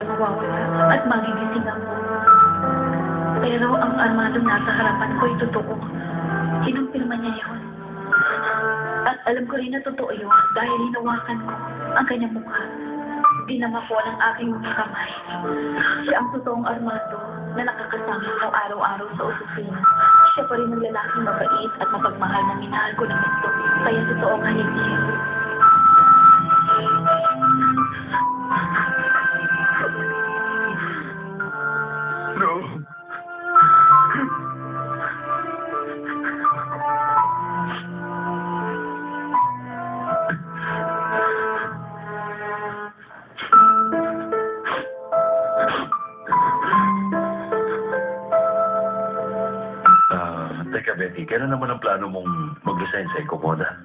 mawawala at magigising ako. Pero ang armadong nasa harapan ko ay totoo. Kinumpirma niya yun. At alam ko rin na totoo yun dahil hinawakan ko ang kanyang mukha. Dinama ko ng aking mga kamay. Siya ang totoong armado na nakakasama ko araw-araw sa opisina. Siya pa rin ang lalaking mabait at mapagmahal na minahal ko ng gusto. Kaya totoong halik niya. No. Teka, Betty, kailan naman ang plano mong mag-resign sa Incomoda?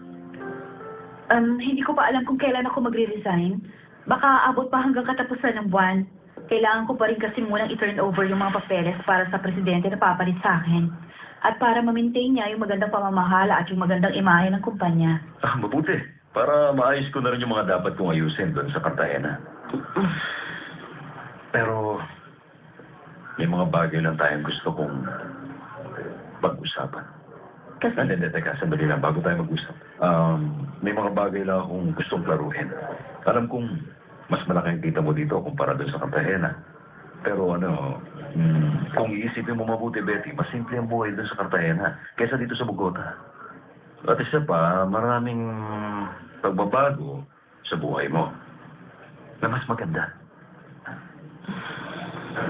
Hindi ko pa alam kung kailan ako magre-resign. Baka abot pa hanggang katapusan ng buwan. Kailangan ko pa rin kasi munang i-turn over yung mga papeles para sa presidente na papalit sa akin. At para ma-maintain niya yung magandang pamamahala at yung magandang imahe ng kumpanya. Mabuti. Para maayos ko na rin yung mga dapat kong ayusin doon sa Cartagena. Pero, may mga bagay lang tayong gusto kong pag-usapan. Kasi, Hindi, teka, sandali lang, bago tayo mag-usap. May mga bagay lang akong gustong klaruhin. Alam kong mas malaki ang kita mo dito kumpara doon sa Cartagena. Pero kung iisipin mo mabuti, Betty, mas simple ang buhay doon sa Cartagena kaysa dito sa Bogota. At isa pa, maraming pagbabago sa buhay mo na mas maganda.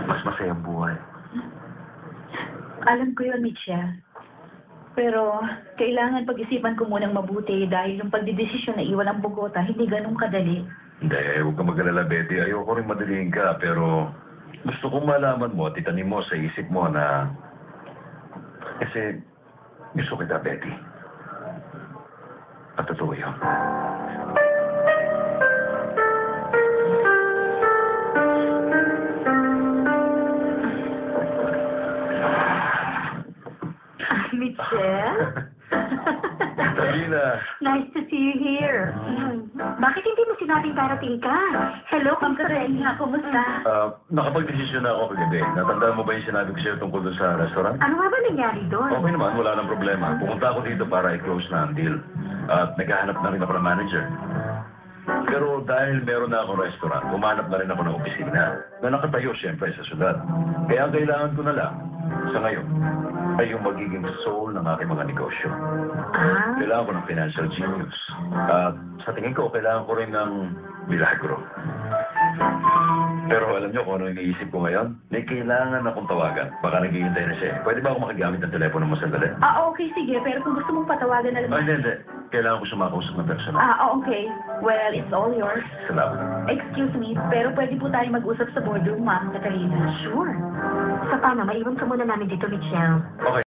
Mas masayang buhay. alam ko yun, Mitchell. Pero, kailangan pag-isipan ko munang mabuti dahil yung pagdidesisyon na iwan ang Bogota, hindi ganun kadali. Hindi, huwag ka mag-alala, Betty. Ayoko rin madaliin ka, pero gusto kong malaman mo at itanim mo sa isip mo na kasi gusto kita, Betty. At totoo yun. Mitchell? Sabrina. Nice to see you here. Bakit hindi mo sinabing darating ka? Hello, Ma'am Karina, kumusta? Nakapag-desisyon na ako kagabi. Natandaan mo ba yung sinabi ko sa'yo tungkol doon sa restaurant? Ano nga ba nangyari doon? Okay naman, wala nang problema. Pumunta ako dito para i-close na ang deal. At naghahanap na rin ako ng manager. Pero dahil meron na akong restaurant, umanap na rin ako ng opisina na nakatayo siyempre sa syudad. Kaya ang kailangan ko na lang sa ngayon ay yung magiging soul ng aking mga negosyo. Kailangan ko ng financial genius. At sa tingin ko, kailangan ko rin ng milagro. Pero alam niyo kung ano yung iniisip ko ngayon? May kailangan akong tawagan. Baka naghihintay na siya. Pwede ba ako makigamit ng telepono mo sandali? Okay, sige. Pero kung gusto mong patawagan na lang... Hindi. Kailangan ko sumakausap ng personal. Okay. Well, it's all yours. Salamat. Excuse me, pero pwede po tayo mag-usap sa boardroom, Ma'am Katarina. Sure. Sa paano, maiwan ka muna namin dito, Michelle. Okay.